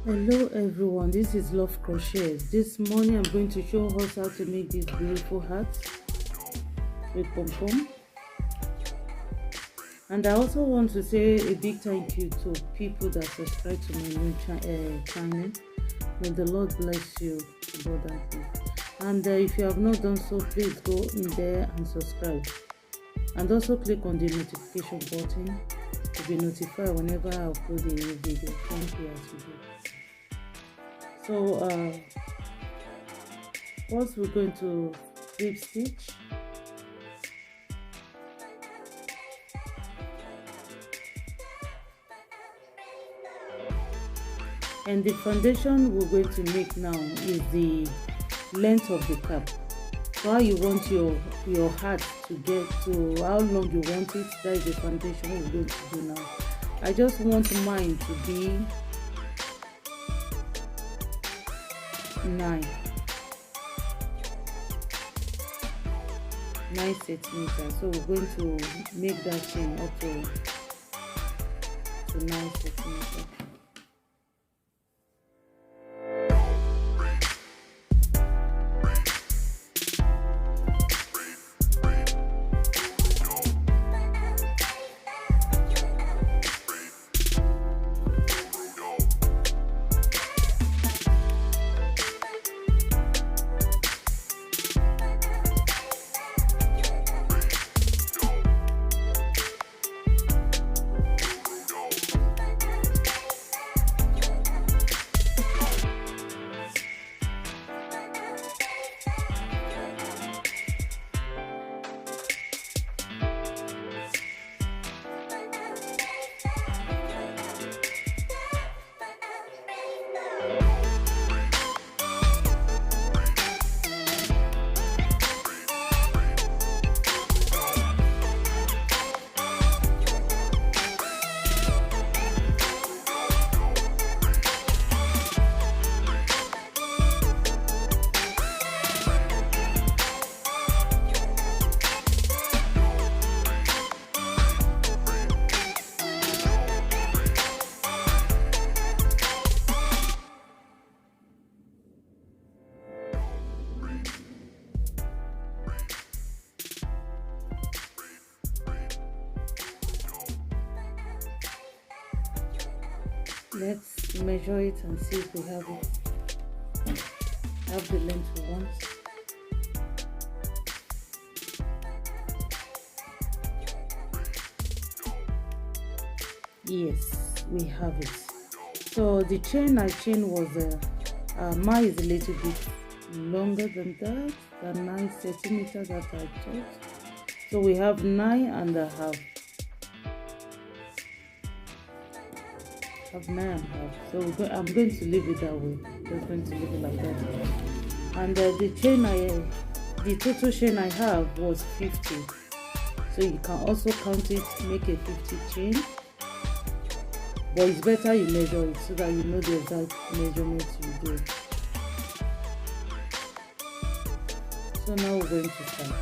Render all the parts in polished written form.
Hello everyone, this is Love Crochet. This morning I'm going to show us how to make this beautiful hat with pom-pom. And I also want to say a big thank you to people that subscribe to my new channel. May the Lord bless you abundantly. And if you have not done so, please go in there and subscribe. And also click on the notification button to be notified whenever I upload a new video. Thank you as usual. So first we're going to slip stitch, and the foundation we're going to make now is the length of the cap. So how you want your hat to get to, how long you want it, that is the foundation we're going to do now. I just want mine to be 9 centimeters. So we're going to make that chain up to 9 centimeters. Let's measure it and see if we have it. Have the length we want. Yes, we have it. So the chain I chained was mine is a little bit longer than that, than 9 centimeters that I thought. So we have 9.5. Of 9.5. So I'm going to leave it that way. Just going to leave it like that. And the total chain I have was 50. So you can also count it, make a 50 chain. But it's better you measure it so that you know the exact measurement you do. So now we're going to start.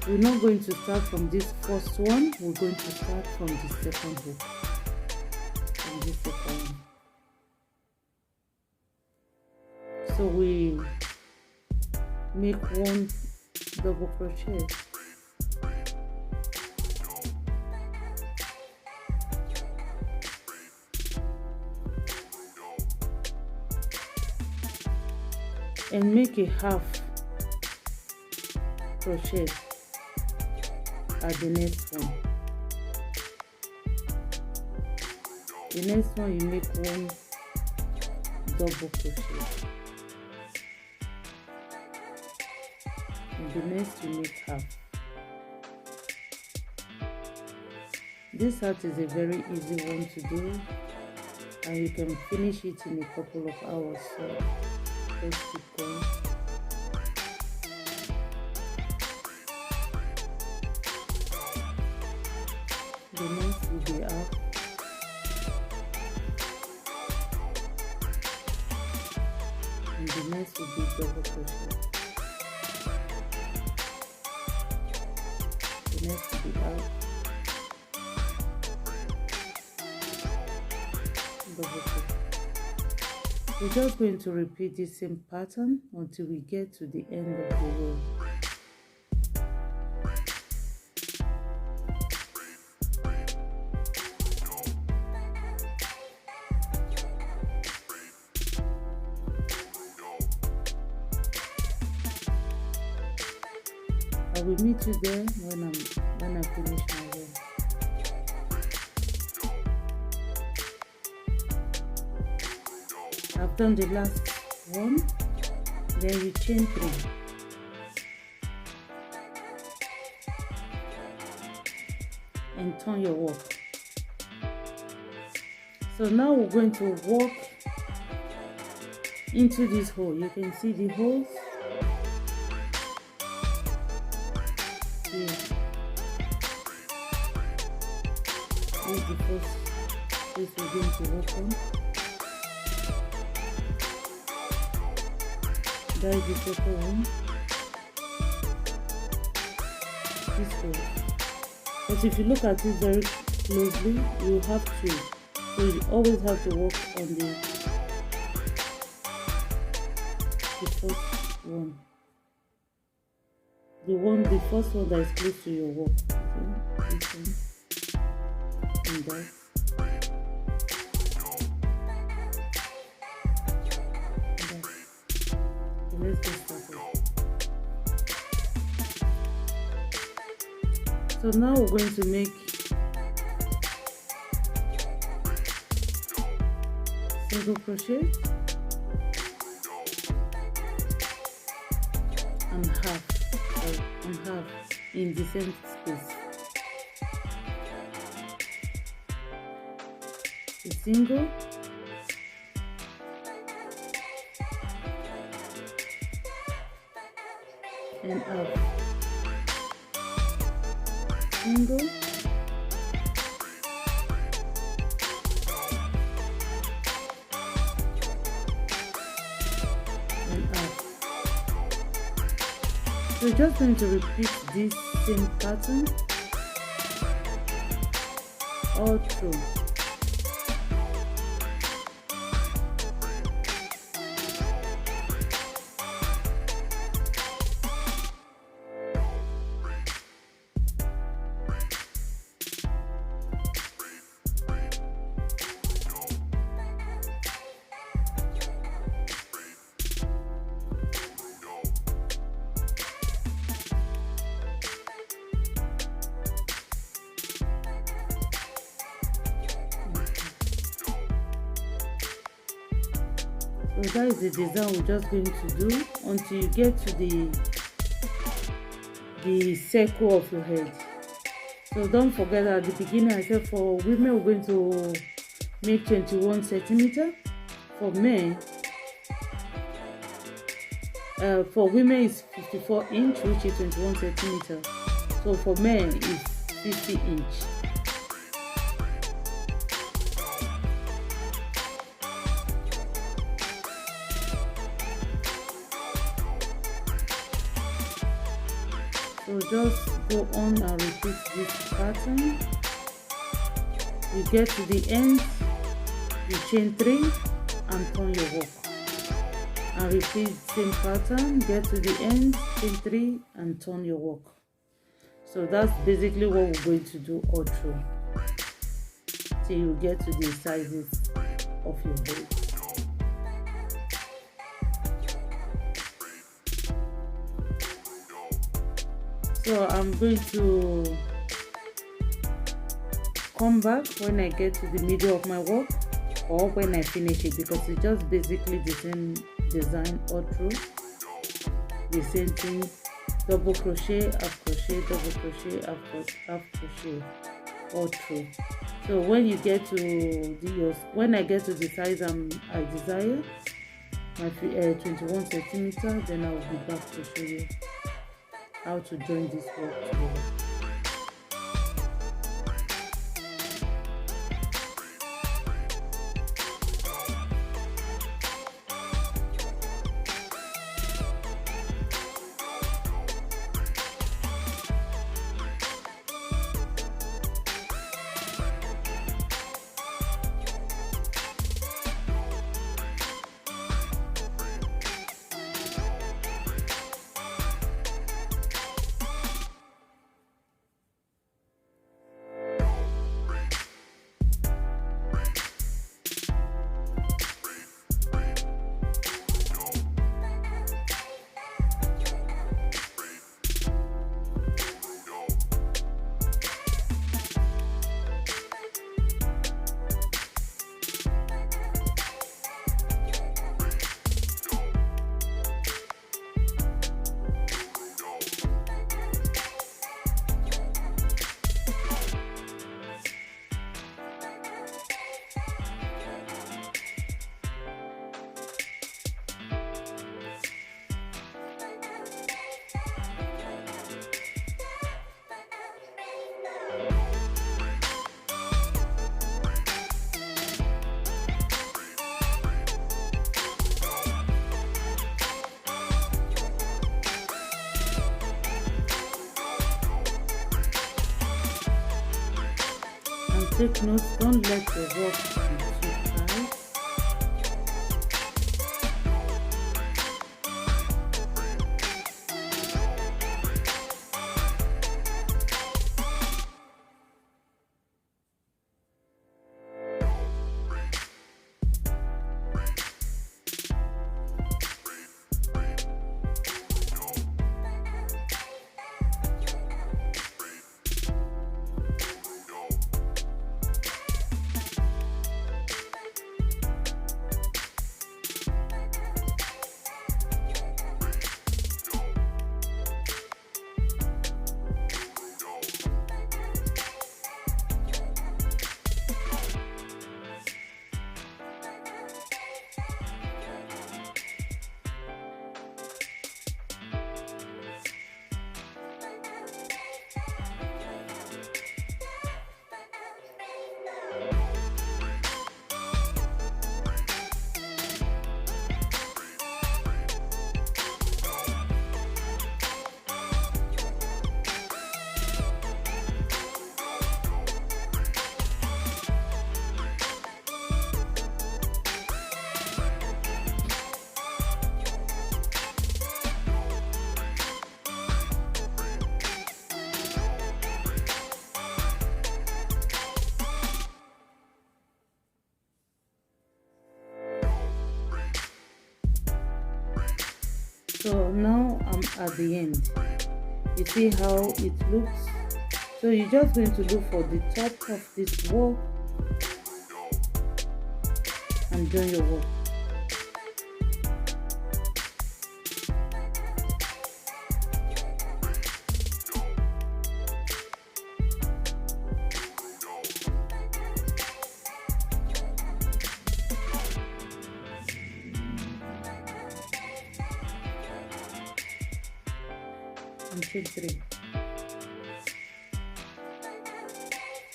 We're not going to start from this first one, we're going to start from the second hook. From this second one. So we make one double crochet. And make a half crochet at the next one. The next one you make one double crochet, and the next you make half. This hat is a very easy one to do, and you can finish it in a couple of hours. So let's keep going. The next will be up, and the next will be double crochet. The next will be up, double crochet. We're just going to repeat the same pattern until we get to the end of the row. I will meet you there when I finish my row. I've done the last one, then you chain 3 and turn your work. So now we're going to walk into this hole. You can see the holes here. This is the first place we're going to work on. That is the second one. This hole. But if you look at it very closely, you have 3. So you always have to work on the first one. The first one that is close to your work. Okay? This one. And that. Let's get started. So now we're going to make single crochet and half in the same space. A single and up, single and up. So we're just going to repeat this same pattern all through. So that is the design we're just going to do until you get to the circle of your head. So don't forget at the beginning I said for women we're going to make 21 centimeter. For men, for women is 54 inch, which is 21 centimeter. So for men it's 50 inch. So just go on and repeat this pattern. You get to the end, you chain 3 and turn your work. And repeat same pattern, get to the end, chain 3 and turn your work. So that's basically what we're going to do all through till you get to the sizes of your head. So I'm going to come back when I get to the middle of my work or when I finish it, because it's just basically the same design all through. The same thing, double crochet, half crochet, double crochet, half crochet all through. So when you get to when I get to the size I desire, my 21 centimeter, then I will be back to show you how to join this work together. And take note, don't let the work be too tight. So now I'm at the end. You see how it looks? So you're just going to look for the top of this work and join your work. And chain 3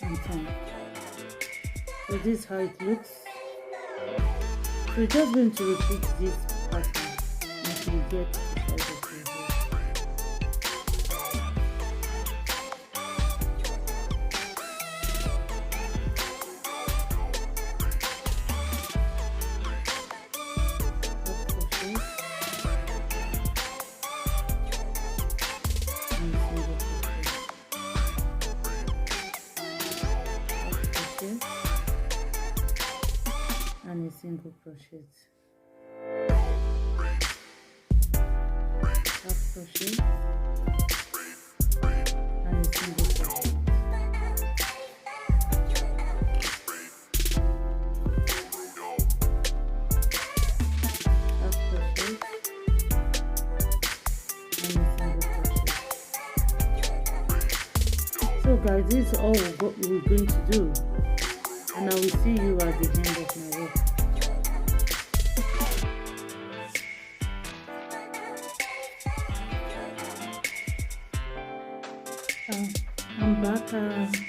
and turn. So this is how it looks. So you're just going to repeat this pattern until you get the size of your hair. And a single crochet, half crochet, and a single crochet, half crochet, and a single crochet. So guys, this is all we're going to do, and I will see you at the end of my work. I'm back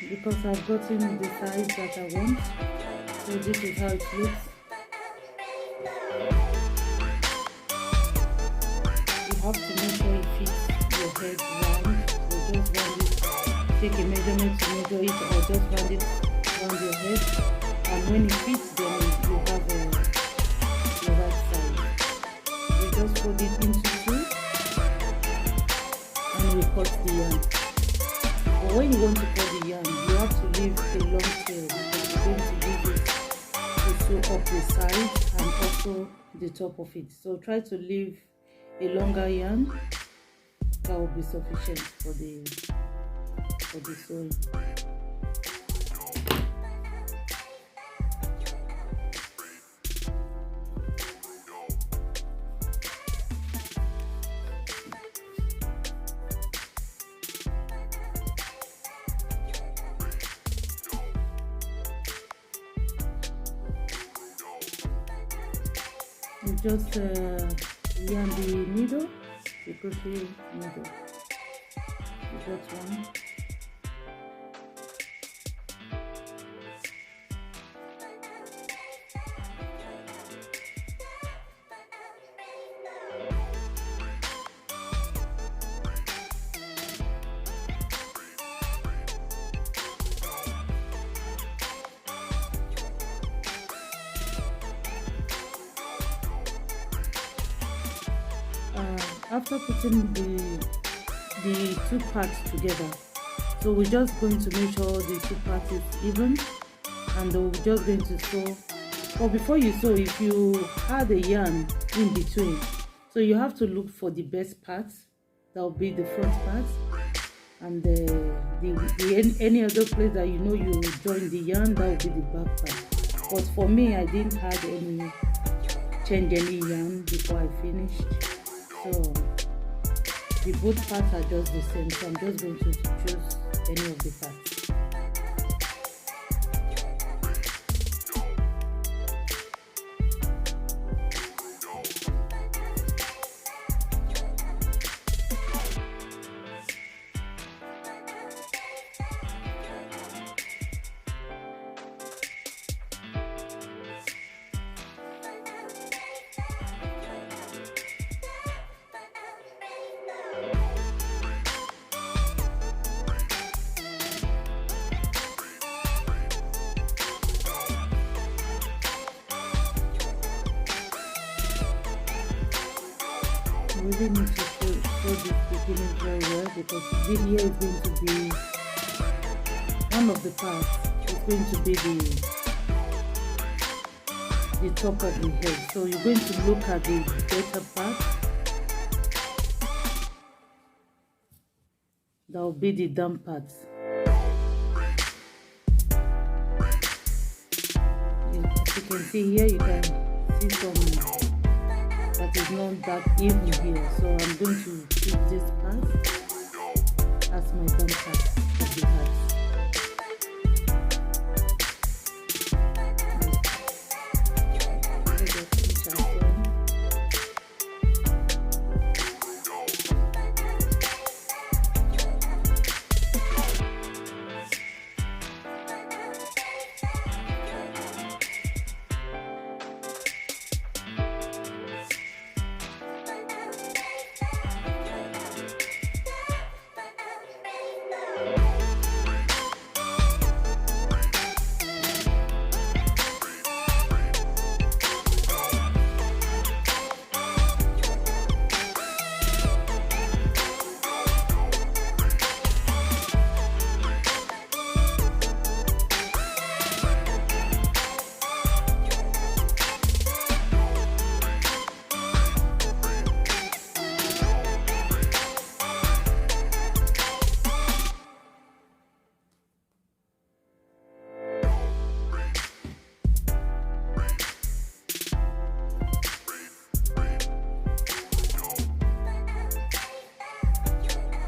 because I've gotten the size that I want. So this is how it looks. You have to make sure it fits your head round. So just round it, take a measurement to measure it, or just round it around your head. And when it fits, then you have the right size. We just fold it into two and we cut the yarn. But when you want to cut the yarn, you have to leave a long tail because you're going to use it to sew up the sides and also the top of it. So try to leave a longer yarn. That will be sufficient for the sewing. You just yarn the needle, the crochet needle. You got one. after putting the two parts together, so we're just going to make sure the two parts is even, and we're just going to sew. But before you sew, if you add a yarn in between, so you have to look for the best parts. That will be the front part, and any other place that you know you join the yarn, that will be the back part. But for me, I didn't have change any yarn before I finished, so the both parts are just the same. So I'm just going to choose any of the parts. Really need to show this beginning very well, because this here is going to be one of the parts. It's going to be the top of the head. So you're going to look at the better part. That will be the down part. As you can see here, you can see some that is not that even here, so I'm going to keep this part as my down part of the hat.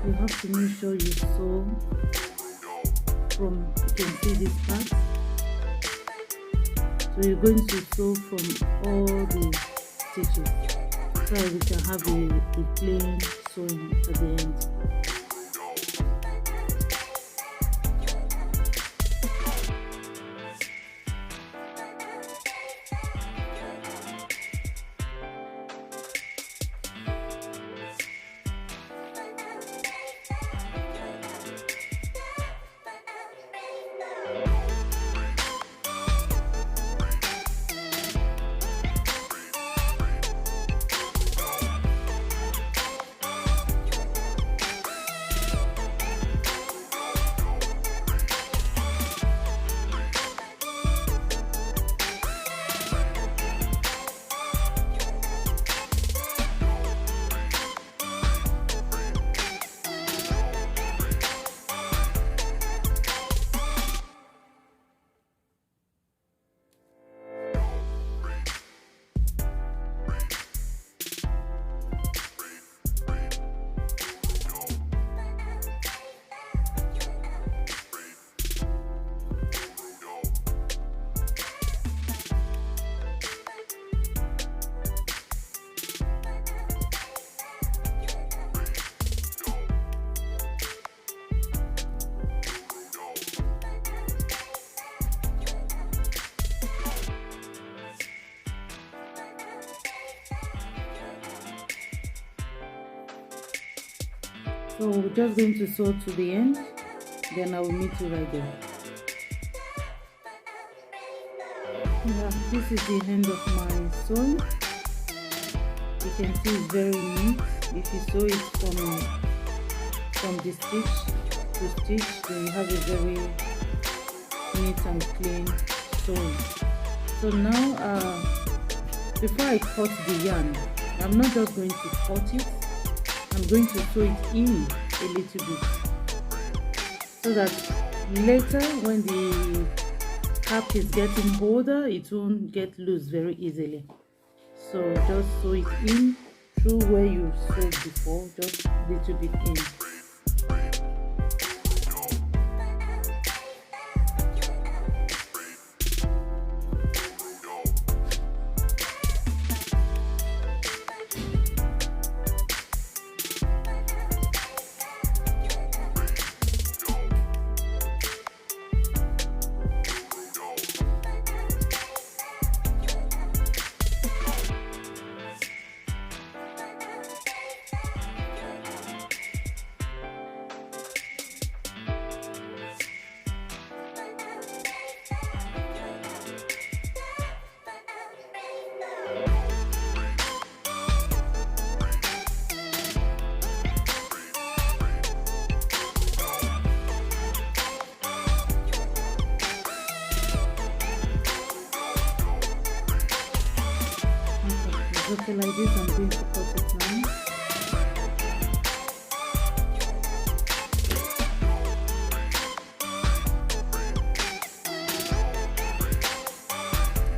You have to make sure you sew from, you can see this part, so you're going to sew from all the stitches so that we can have a plain sewing at the end. So we're just going to sew to the end, then I will meet you right there. Yeah, this is the end of my sewing. you can see it's very neat. If you sew it from the stitch to stitch, then you have a very neat and clean sewing. So now before I cut the yarn, I'm not just going to cut it, I'm going to sew it in a little bit, so that later when the cap is getting older, it won't get loose very easily. So just sew it in through where you sewed before, just a little bit in. Okay, like this, I'm going to cut it now.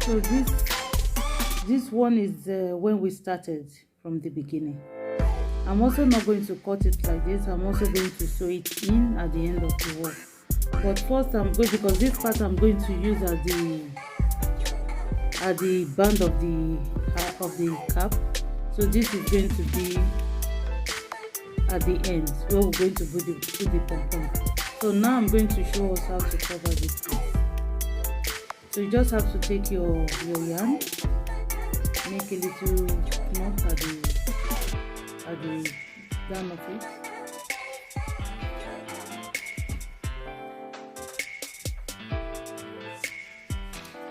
So this one is when we started from the beginning. I'm also not going to cut it like this. I'm also going to sew it in at the end of the work. But first I'm going, because this part I'm going to use at the band of the cap, so this is going to be at the end where we're going to put the pom-pom. So now I'm going to show us how to cover this piece. So you just have to take your yarn, make a little knot at the down of it.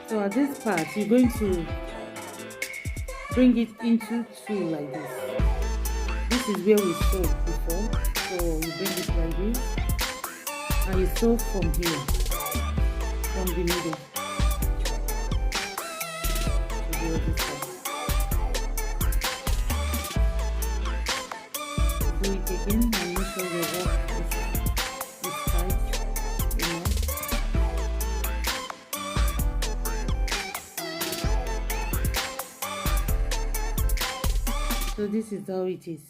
So at this part, you're going to bring it into two like this. This is where we sewed before. So you bring it like this, and you sew from here, from the middle to the other side. Do it again and make sure your work is tight enough. So this is how it is.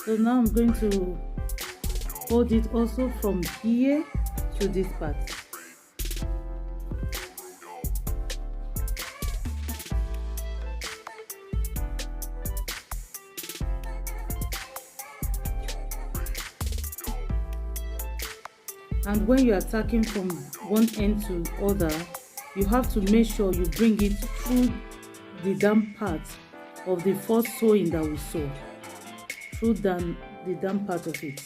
So now I'm going to hold it also from here to this part. And when you are tacking from one end to other, you have to make sure you bring it through the damp part of the first sewing that we sew, through the damp part of it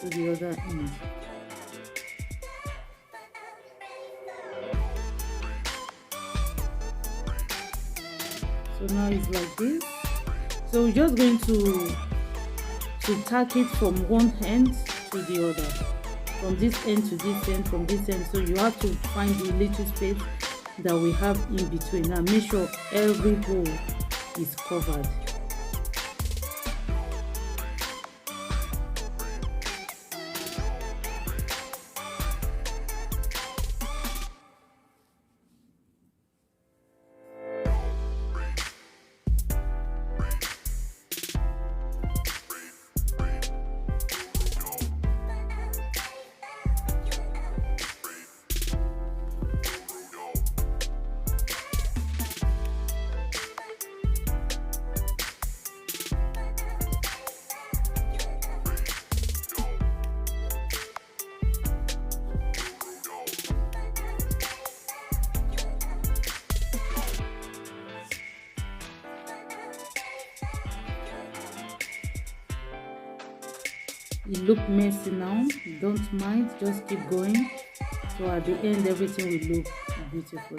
to the other end. So now it's like this. So we're just going to tack it from one end to the other, from this end to this end, from this end. So you have to find the little space that we have in between and make sure every hole is covered. it look messy now, don't mind, just keep going. So at the end everything will look beautiful.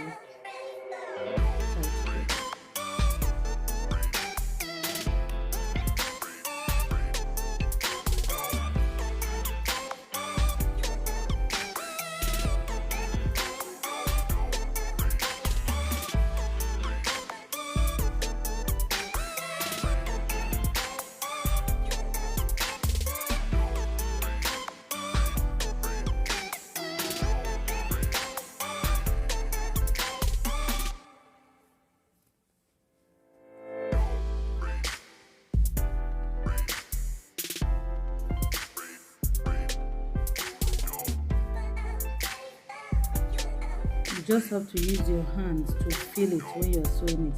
You just have to use your hands to feel it when you are sewing it,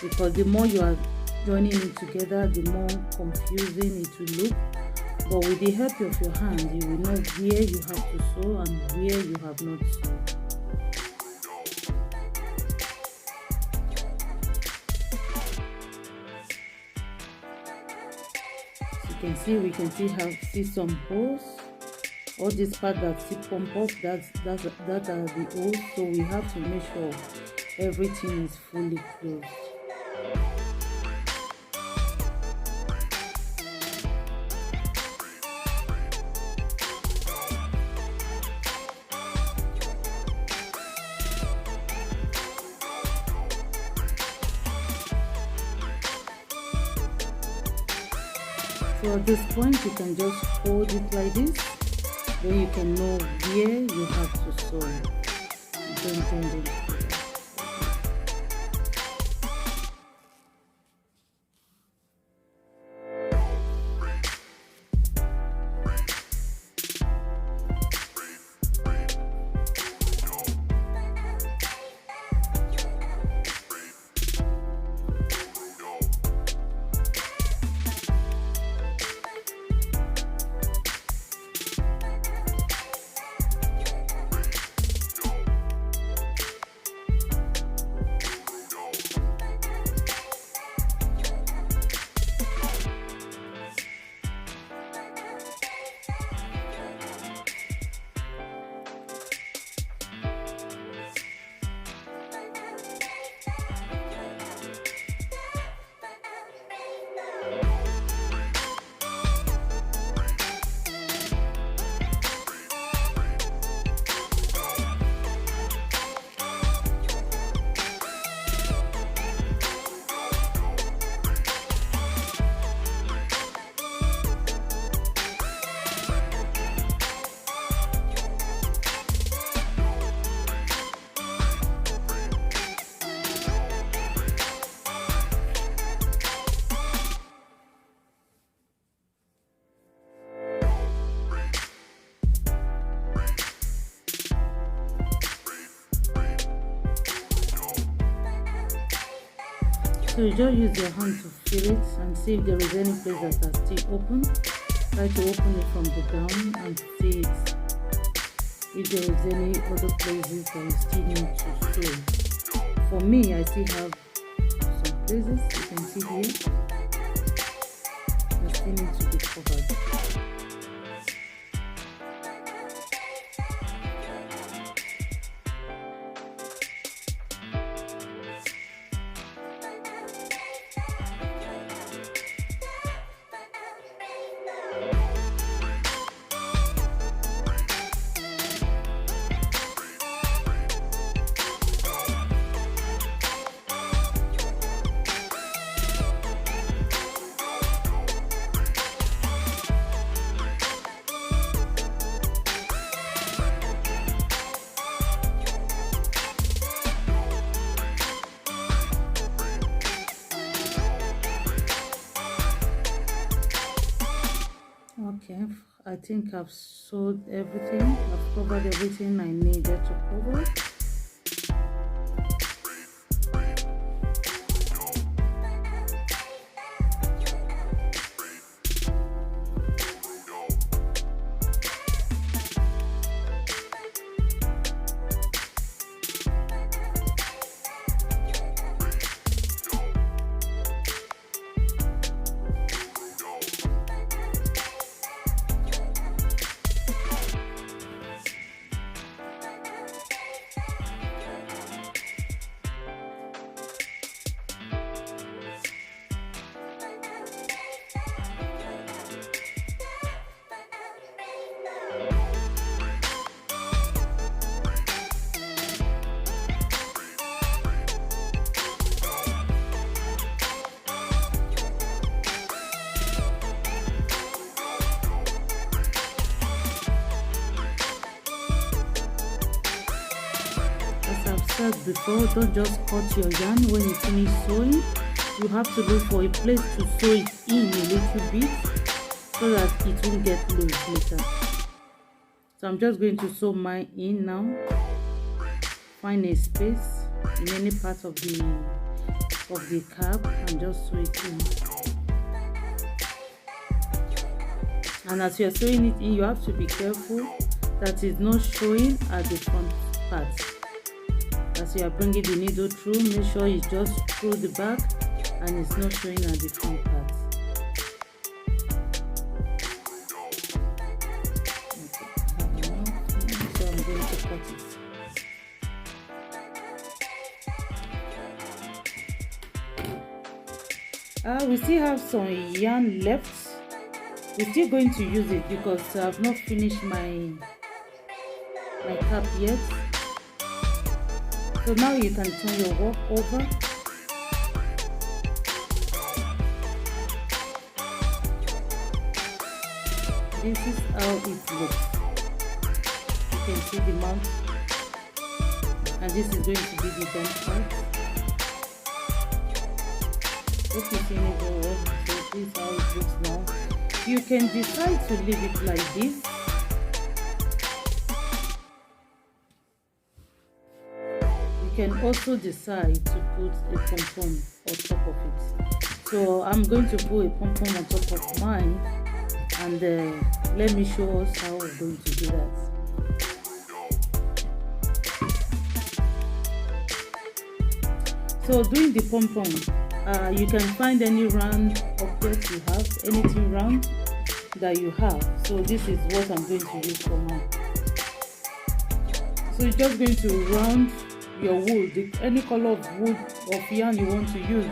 because the more you are joining it together, the more confusing it will look. But with the help of your hand, you will know where you have to sew and where you have not sewed. As you can see, we can see some holes. All this part that see pump up, that are the holes. So we have to make sure everything is fully closed. So at this point, you can just hold it like this. Then you can know where you have to sew. Don't bend it. So you just use your hand to feel it and see if there is any place that are still open. Try to open it from the down and see it. If there is any other places that you still need to sew. For me, I still have some places, you can see here, that still need to be covered. Okay, I think I've sewed everything. I've covered everything I needed to cover. said before, don't just cut your yarn when you finish sewing. You have to look for a place to sew it in a little bit so that it won't get loose later. So I'm just going to sew mine in now. Find a space in any part of the cap and just sew it in. And as you're sewing it in, you have to be careful that it's not showing at the front part. As you are bringing the needle through, make sure it's just through the back and it's not showing at the front part. So I'm going to cut it. We still have some yarn left. We're still going to use it because I've not finished my cap yet. So now you can turn your work over. This is how it looks. You can see the mount, and this is going to be the bent part. Hope you see it very well. So this is how it looks now. You can decide to leave it like this. You can also decide to put a pom-pom on top of it. So I'm going to put a pom-pom on top of mine, and let me show us how we're going to do that. So doing the pom-pom, you can find any round object you have, anything round that you have. So this is what I'm going to use for mine. So you're just going to round your wool, any color of wool of yarn you want to use.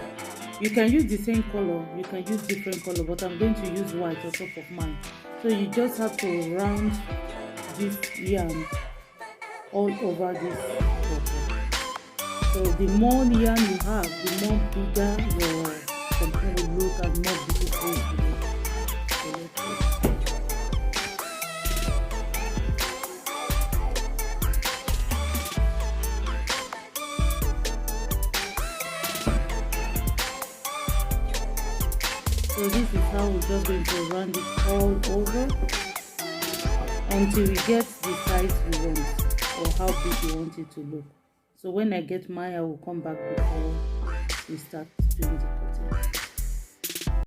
You can use the same color, you can use different color, but I'm going to use white on top of mine. So you just have to round this yarn all over this bottle. So the more yarn you have, the more bigger your pom-pom will look and more beautiful it will look. So this is how we're just going to round it all over until we get the size we want or how big we want it to look. So when I get mine, I will come back before we start doing the cutting.